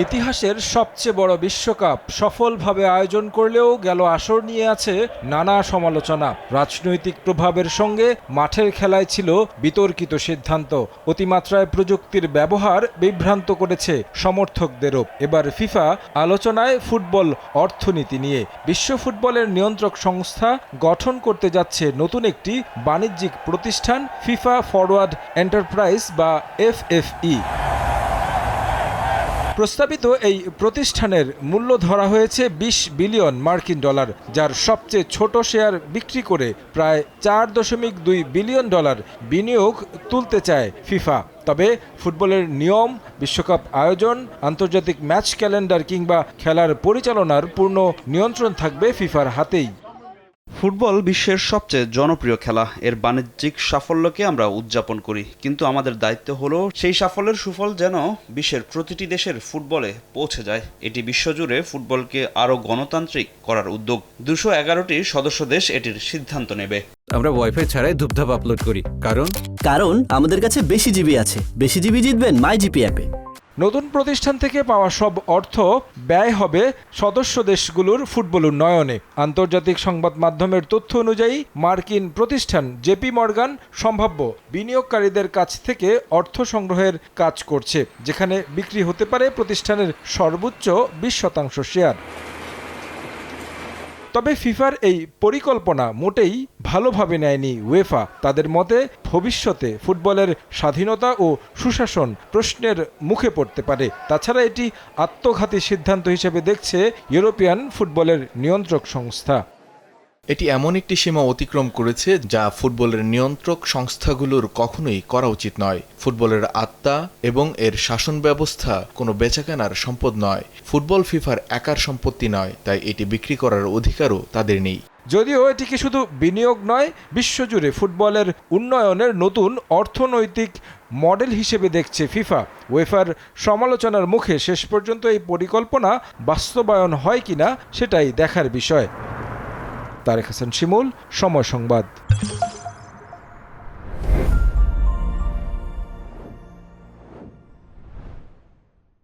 ইতিহাসের সবচেয়ে বড় বিশ্বকাপ সফলভাবে আয়োজন করলেও গেল আসর নিয়ে আছে নানা সমালোচনা। রাজনৈতিক প্রভাবের সঙ্গে মাঠের খেলায় ছিল বিতর্কিত সিদ্ধান্ত। অতিমাত্রায় প্রযুক্তির ব্যবহার বিভ্রান্ত করেছে সমর্থকদেরও। এবার ফিফা আলোচনায় ফুটবল অর্থনীতি নিয়ে। বিশ্ব ফুটবলের নিয়ন্ত্রক সংস্থা গঠন করতে যাচ্ছে নতুন একটি বাণিজ্যিক প্রতিষ্ঠান, ফিফা ফরওয়ার্ড এন্টারপ্রাইজ বা এফএফই। প্রস্তাবিত এই প্রতিষ্ঠানের মূল্য ধরা হয়েছে ২০ বিলিয়ন মার্কিন ডলার, যার সবচেয়ে ছোট শেয়ার বিক্রি করে প্রায় ৪.২ বিলিয়ন ডলার বিনিয়োগ তুলতে চায় ফিফা। তবে ফুটবলের নিয়ম, বিশ্বকাপ আয়োজন, আন্তর্জাতিক ম্যাচ ক্যালেন্ডার কিংবা খেলার পরিচালনার পূর্ণ নিয়ন্ত্রণ থাকবে ফিফার হাতেই। ফুটবল বিশ্বের সবচেয়ে জনপ্রিয় খেলা। এর বাণিজ্যিক সাফল্যকে আমরা উদযাপন করি, কিন্তু আমাদের দায়িত্ব হলো সেই সাফল্যের সুফল যেন বিশ্বের প্রতিটি দেশের ফুটবলে পৌঁছে যায়। এটি বিশ্বজুড়ে ফুটবলকে আরও গণতান্ত্রিক করার উদ্যোগ। ২১১টি সদস্য দেশ এটির সিদ্ধান্ত নেবে। আমরা ওয়াইফাই ছাড়াই ধূপধাপ আপলোড করি, কারণ আমাদের কাছে বেশি জিবি আছে। বেশি জিবি জিতবেন মাইজিপি অ্যাপে। নতুন প্রতিষ্ঠান থেকে পাওয়া সব অর্থ ব্যয় হবে সদস্য দেশগুলোর ফুটবল উন্নয়নে। আন্তর্জাতিক সংবাদ মাধ্যমের তথ্য অনুযায়ী মার্কিন প্রতিষ্ঠান জেপি মর্গান সম্ভাব্য বিনিয়োগকারীদের কাছ থেকে অর্থ সংগ্রহের কাজ করছে, যেখানে বিক্রি হতে পারে প্রতিষ্ঠানের সর্বোচ্চ ২০% শেয়ার। তবে ফিফার এই পরিকল্পনা মোটেই ভালোভাবে নেয়নি উয়েফা। তাদের মতে ভবিষ্যতে ফুটবলের স্বাধীনতা ও সুশাসন প্রশ্নের মুখে পড়তে পারে। তাছাড়া এটি আত্মঘাতী সিদ্ধান্ত হিসেবে দেখছে ইউরোপিয়ান ফুটবলের নিয়ন্ত্রক সংস্থা। এটি এমন একটি সীমা অতিক্রম করেছে যা ফুটবলের নিয়ন্ত্রক সংস্থাগুলোর কখনোই করা উচিত নয়। ফুটবলের আত্মা এবং এর শাসন ব্যবস্থা কোনো বেচাকেনার সম্পদ নয়। ফুটবল ফিফার একার সম্পত্তি নয়, তাই এটি বিক্রি করার অধিকারও তাদের নেই। যদিও এটিকে শুধু বিনিয়োগ নয়, বিশ্বজুড়ে ফুটবলের উন্নয়নের নতুন অর্থনৈতিক মডেল হিসেবে দেখছে ফিফা। উয়েফার সমালোচনার মুখে শেষ পর্যন্ত এই পরিকল্পনা বাস্তবায়ন হয় কিনা সেটাই দেখার বিষয়। তারেক হাসান শিমুল, সময় সংবাদ।